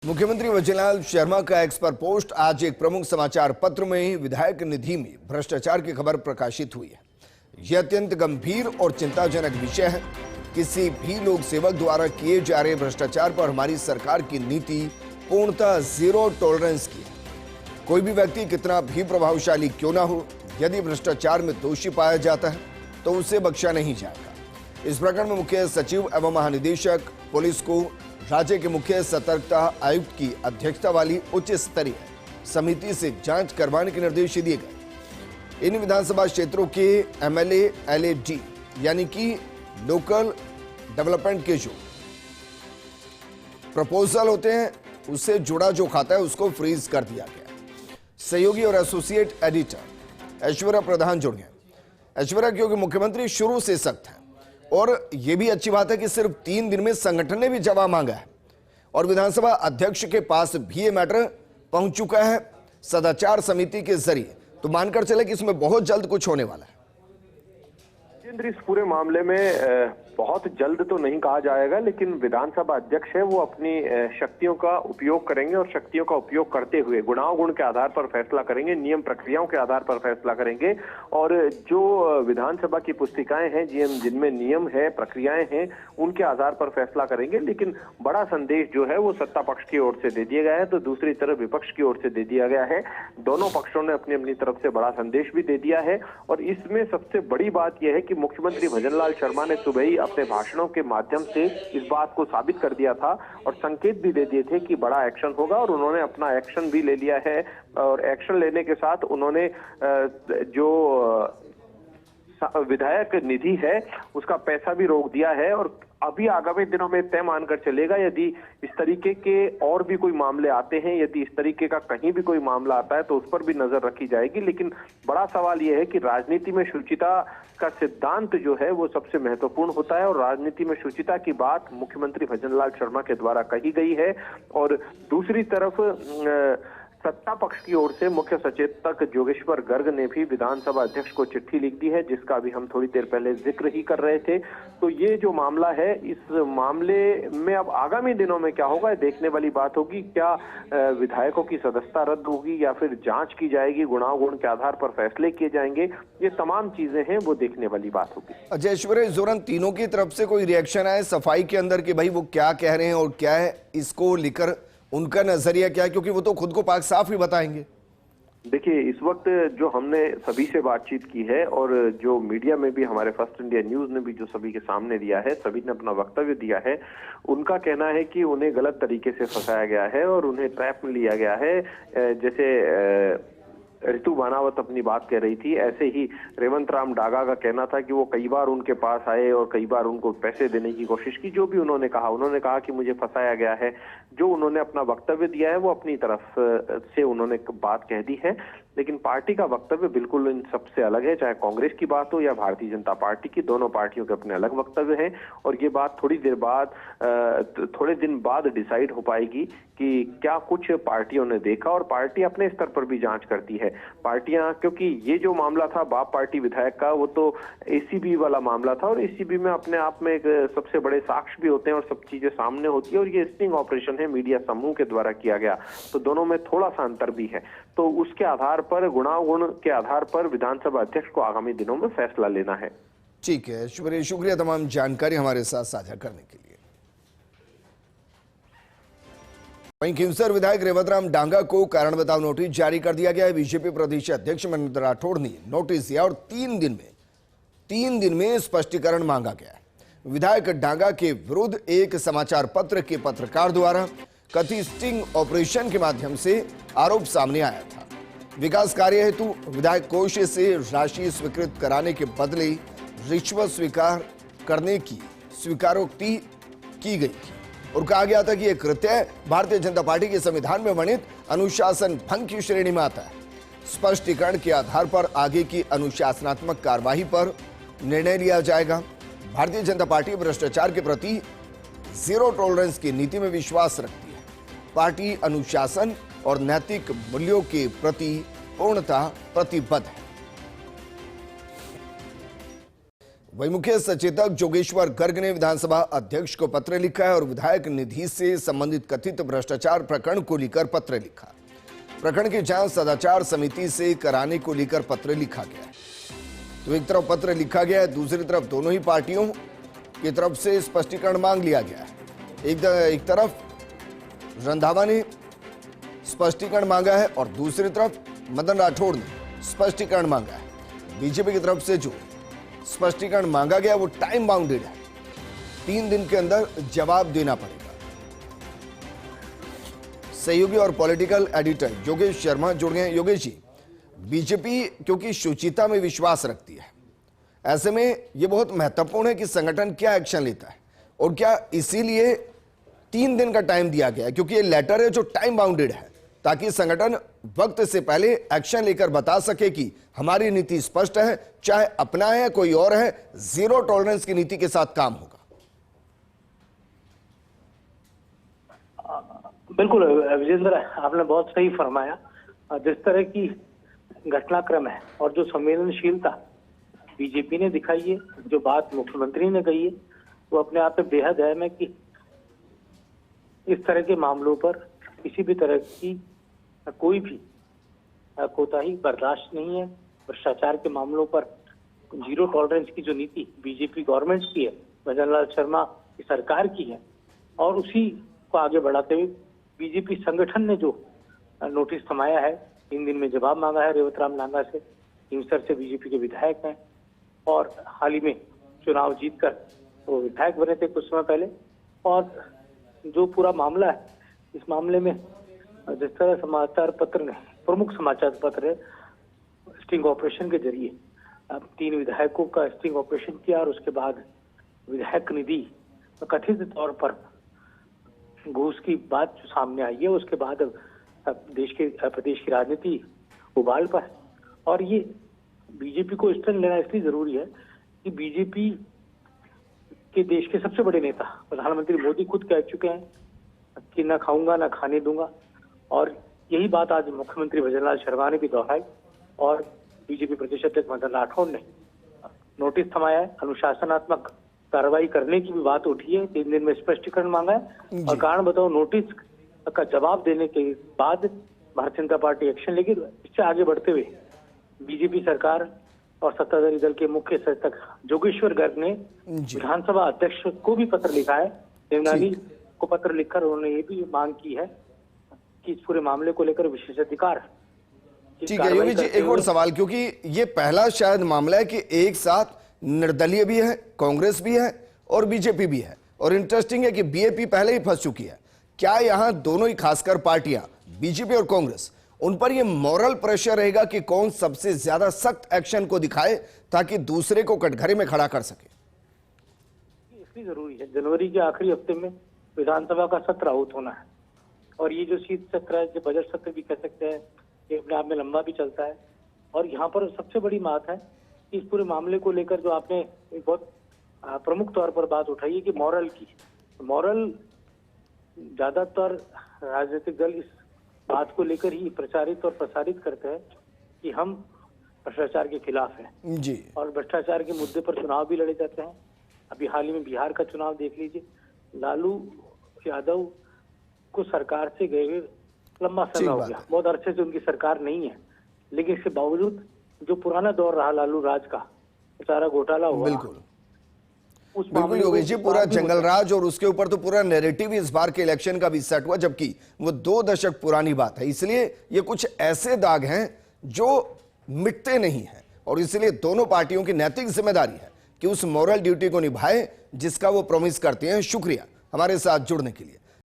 मुख्यमंत्री भजनलाल शर्मा का एक्स पर पोस्ट आज एक प्रमुख समाचार पत्र में विधायक निधि में भ्रष्टाचार की खबर प्रकाशित हुई है। यह अत्यंत गंभीर और चिंताजनक विषय है। किसी भी लोक सेवक द्वारा किए जा रहे भ्रष्टाचार पर हमारी सरकार की नीति पूर्णतः जीरो टॉलरेंस की है। कोई भी व्यक्ति कितना भी प्रभावशाली क्यों ना हो, यदि भ्रष्टाचार में दोषी पाया जाता है तो उसे बख्शा नहीं जाएगा। इस प्रकरण में मुख्य सचिव एवं महानिदेशक पुलिस को राज्य के मुख्य सतर्कता आयुक्त की अध्यक्षता वाली उच्च स्तरीय समिति से जांच करवाने के निर्देश दिए गए। इन विधानसभा क्षेत्रों के एमएलए एलएडी यानी कि लोकल डेवलपमेंट के जो प्रपोजल होते हैं उससे जुड़ा जो खाता है उसको फ्रीज कर दिया गया। सहयोगी और एसोसिएट एडिटर ऐश्वर्या प्रधान जुड़ गए। ऐश्वर्या, क्योंकि मुख्यमंत्री शुरू से सख्त है और यह भी अच्छी बात है कि सिर्फ 3 दिन में संगठन ने भी जवाब मांगा है और विधानसभा अध्यक्ष के पास भी ये मैटर पहुंच चुका है सदाचार समिति के जरिए, तो मानकर चले कि इसमें बहुत जल्द कुछ होने वाला है। इस पूरे मामले में बहुत जल्द तो नहीं कहा जाएगा, लेकिन विधानसभा अध्यक्ष है वो अपनी शक्तियों का उपयोग करेंगे और शक्तियों का उपयोग करते हुए गुणावगुण के आधार पर फैसला करेंगे, नियम प्रक्रियाओं के आधार पर फैसला करेंगे। और जो विधानसभा की पुस्तिकाएं हैं जिनमें नियम है, प्रक्रियाएं हैं, उनके आधार पर फैसला करेंगे। लेकिन बड़ा संदेश जो है वो सत्ता पक्ष की ओर से दे दिया गया है, तो दूसरी तरफ विपक्ष की ओर से दे दिया गया है। दोनों पक्षों ने अपनी अपनी तरफ से बड़ा संदेश भी दे दिया है। और इसमें सबसे बड़ी बात यह है कि मुख्यमंत्री भजनलाल शर्मा ने सुबह ही अपने भाषणों के माध्यम से इस बात को साबित कर दिया था और संकेत भी दे दिए थे कि बड़ा एक्शन होगा, और उन्होंने अपना एक्शन भी ले लिया है। और एक्शन लेने के साथ उन्होंने जो विधायक निधि है उसका पैसा भी रोक दिया है। और अभी आगामी दिनों में तय मानकर चलेगा, यदि इस तरीके के और भी कोई मामले आते हैं, यदि इस तरीके का कहीं भी कोई मामला आता है तो उस पर भी नजर रखी जाएगी। लेकिन बड़ा सवाल यह है कि राजनीति में शुचिता का सिद्धांत जो है वो सबसे महत्वपूर्ण होता है और राजनीति में शुचिता की बात मुख्यमंत्री भजनलाल शर्मा के द्वारा कही गई है। और दूसरी तरफ सत्ता पक्ष की ओर से मुख्य सचेतक जोगेश्वर गर्ग ने भी विधानसभा अध्यक्ष को चिट्ठी लिख दी है, जिसका भी हम थोड़ी देर पहले जिक्र ही कर रहे थे। तो ये जो मामला है, इस मामले में अब आगामी दिनों में क्या होगा देखने वाली बात होगी। क्या विधायकों की सदस्यता रद्द होगी या फिर जांच की जाएगी, गुणावगुण के आधार पर फैसले किए जाएंगे, ये तमाम चीजें हैं वो देखने वाली बात होगी। अच्छा ऐश्वर्या, इस दौरान तीनों की तरफ से कोई रिएक्शन आए सफाई के अंदर कि भाई वो क्या कह रहे हैं और क्या है इसको लेकर उनका नजरिया क्या है, क्योंकि वो तो खुद को पाक साफ ही बताएंगे। देखिए, इस वक्त जो हमने सभी से बातचीत की है और जो मीडिया में भी हमारे फर्स्ट इंडिया न्यूज ने भी जो सभी के सामने दिया है, सभी ने अपना वक्तव्य दिया है। उनका कहना है कि उन्हें गलत तरीके से फंसाया गया है और उन्हें ट्रैप में लिया गया है। जैसे ऋतु बानावत अपनी बात कह रही थी, ऐसे ही रेवंत राम डागा का कहना था कि वो कई बार उनके पास आए और कई बार उनको पैसे देने की कोशिश की। जो भी उन्होंने कहा कि मुझे फंसाया गया है। जो उन्होंने अपना वक्तव्य दिया है वो अपनी तरफ से उन्होंने बात कह दी है, लेकिन पार्टी का वक्तव्य बिल्कुल इन सबसे अलग है। चाहे कांग्रेस की बात हो या भारतीय जनता पार्टी की, दोनों पार्टियों के अपने अलग वक्तव्य हैं। और ये बात थोड़े दिन बाद डिसाइड हो पाएगी कि क्या कुछ पार्टियों ने देखा, और पार्टी अपने स्तर पर भी जांच करती है। पार्टियां, क्योंकि ये जो मामला था बाप पार्टी विधायक का, वो तो एसीबी वाला मामला था और एसीबी में अपने आप में एक सबसे बड़े साक्ष्य भी होते हैं और सब चीजें सामने होती है। और ये स्टिंग ऑपरेशन है, मीडिया समूह के द्वारा किया गया, तो दोनों में थोड़ा सा अंतर भी है। तो उसके आधार पर, गुणावगुण के आधार पर विधानसभा अध्यक्ष को आगामी दिनों में फैसला लेना है। ठीक है, शुक्रिया तमाम जानकारी हमारे साथ साझा करने के लिए। वहीं खींवसर विधायक रेवंत राम डांगा को कारण बताओ नोटिस जारी कर दिया गया है। बीजेपी प्रदेश अध्यक्ष महेंद्र राठौड़ ने नोटिस दिया और 3 दिन में स्पष्टीकरण मांगा गया है। विधायक डांगा के विरुद्ध एक समाचार पत्र के पत्रकार द्वारा कथित स्टिंग ऑपरेशन के माध्यम से आरोप सामने आया था। विकास कार्य हेतु विधायक कोष से राशि स्वीकृत कराने के बदले रिश्वत स्वीकार करने की स्वीकारोक्ति की गई थी और कहा गया था कि यह कृत्य भारतीय जनता पार्टी के संविधान में वर्णित अनुशासन भंग की श्रेणी में आता है। स्पष्टीकरण के आधार पर आगे की अनुशासनात्मक कार्यवाही पर निर्णय लिया जाएगा। भारतीय जनता पार्टी भ्रष्टाचार के प्रति जीरो टॉलरेंस की नीति में विश्वास रखती है। पार्टी अनुशासन और नैतिक मूल्यों के प्रति पूर्णतः प्रतिबद्ध है। वही मुख्य सचेतक जोगेश्वर गर्ग ने विधानसभा अध्यक्ष को पत्र लिखा है और विधायक निधि से संबंधित कथित भ्रष्टाचार प्रकरण को लेकर पत्र लिखा। प्रकरण की जांच सदाचार समिति से कराने को लेकर पत्र लिखा गया है। तो एक तरफ पत्र लिखा गया है, दूसरी तरफ दोनों ही पार्टियों की तरफ से स्पष्टीकरण मांग लिया गया है। एक तरफ रंधावा ने स्पष्टीकरण मांगा है और दूसरी तरफ मदन राठौड़ ने स्पष्टीकरण मांगा है। बीजेपी की तरफ से जो स्पष्टीकरण मांगा गया वो टाइम बाउंडेड है, 3 दिन के अंदर जवाब देना पड़ेगा। सहयोगी और पॉलिटिकल एडिटर योगेश शर्मा जुड़ गए। योगेश जी, बीजेपी क्योंकि शुचिता में विश्वास रखती है, ऐसे में यह बहुत महत्वपूर्ण है कि संगठन क्या एक्शन लेता है और क्या इसीलिए 3 दिन का टाइम दिया गया है, क्योंकि ये लेटर है जो टाइम बाउंडेड है, ताकि संगठन वक्त से पहले एक्शन लेकर बता सके कि हमारी नीति स्पष्ट है, चाहे अपना है कोई और है, जीरो टॉलरेंस की नीति के साथ काम होगा। बिल्कुल विजेंद्र, आपने बहुत सही फरमाया। जिस तरह की घटनाक्रम है और जो संवेदनशीलता बीजेपी ने दिखाई है, जो बात मुख्यमंत्री ने कही है, वो अपने आप में बेहद अहम है कि इस तरह के मामलों पर किसी भी तरह की कोई भी कोताही बर्दाश्त नहीं है। भ्रष्टाचार के मामलों पर जीरो टॉलरेंस की जो नीति बीजेपी गवर्नमेंट की है, भजन लाल शर्मा की सरकार की है, और उसी को आगे बढ़ाते हुए बीजेपी संगठन ने जो नोटिस थमाया है, 3 दिन में जवाब मांगा है रेवतराम नांगा से। हिमसर से बीजेपी के विधायक हैं और हाल ही में चुनाव जीतकर वो विधायक बने थे कुछ समय पहले। और जो पूरा मामला है, इस मामले में जिस तरह समाचार पत्र ने, प्रमुख समाचार पत्र स्टिंग ऑपरेशन के जरिए 3 विधायकों का स्टिंग ऑपरेशन किया और उसके बाद विधायक निधि कथित तौर पर घूस की बात जो सामने आई है, उसके बाद प्रदेश की राजनीति उबाल पर। और ये बीजेपी को स्टैंड लेना इसलिए जरूरी है कि बीजेपी के देश के सबसे बड़े नेता प्रधानमंत्री मोदी खुद कह चुके हैं कि ना खाऊंगा ना खाने दूंगा, और यही बात आज मुख्यमंत्री भजन लाल शर्मा ने भी दोहराई और बीजेपी प्रदेश अध्यक्ष मदन राठौड़ ने नोटिस थमाया है। अनुशासनात्मक कार्रवाई करने की भी बात उठी है, 3 दिन में स्पष्टीकरण मांगा है और कारण बताओ नोटिस का जवाब देने के बाद भारतीय जनता पार्टी एक्शन लेगी। इससे आगे बढ़ते हुए बीजेपी सरकार और सत्ताधारी दल के मुख्य सचेतक जोगेश्वर गर्ग ने विधानसभा अध्यक्ष को भी पत्र लिखा है। देवनानी को पत्र लिखकर उन्होंने ये भी मांग की है कि इस पूरे मामले को लेकर विशेषाधिकार। ठीक है योगी जी, एक और सवाल, क्योंकि ये पहला शायद मामला है कि एक साथ निर्दलीय भी है, कांग्रेस भी है और बीजेपी भी है, और इंटरेस्टिंग है कि बीएपी पहले ही फंस चुकी है। क्या यहां दोनों ही खासकर पार्टियां बीजेपी और कांग्रेस, उन पर यह मॉरल प्रेशर रहेगा कि कौन सबसे ज्यादा सख्त एक्शन को दिखाए ताकि दूसरे को कटघरे में खड़ा कर सके? इसलिए जरूरी है, जनवरी के आखिरी हफ्ते में विधानसभा का सत्र आउट होना है, और ये जो शीत सत्र है, जो बजट सत्र भी कह सकते हैं, ये अपने आप में लंबा भी चलता है। और यहाँ पर सबसे बड़ी बात है कि इस पूरे मामले को लेकर जो आपने एक बहुत प्रमुख तौर पर बात उठाई है कि मॉरल की, मॉरल ज्यादातर राजनीतिक दल इस बात को लेकर ही प्रचारित और प्रसारित करते हैं कि हम भ्रष्टाचार के खिलाफ हैं जी, और भ्रष्टाचार के मुद्दे पर चुनाव भी लड़े जाते हैं। अभी हाल ही में बिहार का चुनाव देख लीजिए, लालू यादव को सरकार से गए हुए लंबा समय हो गया, बहुत अरसे से उनकी सरकार नहीं है, लेकिन इसके बावजूद जो पुराना दौर रहा लालू राज का, सारा घोटाला हुआ। बिल्कुल बिल्कुल योगेश जी, पूरा जंगल राज और उसके ऊपर तो पूरा नैरेटिव इस बार के इलेक्शन का भी सेट हुआ, जबकि वो 2 दशक पुरानी बात है। इसलिए ये कुछ ऐसे दाग हैं जो मिटते नहीं हैं, और इसलिए दोनों पार्टियों की नैतिक जिम्मेदारी है कि उस मॉरल ड्यूटी को निभाएं जिसका वो प्रॉमिस करते हैं। शुक्रिया हमारे साथ जुड़ने के लिए।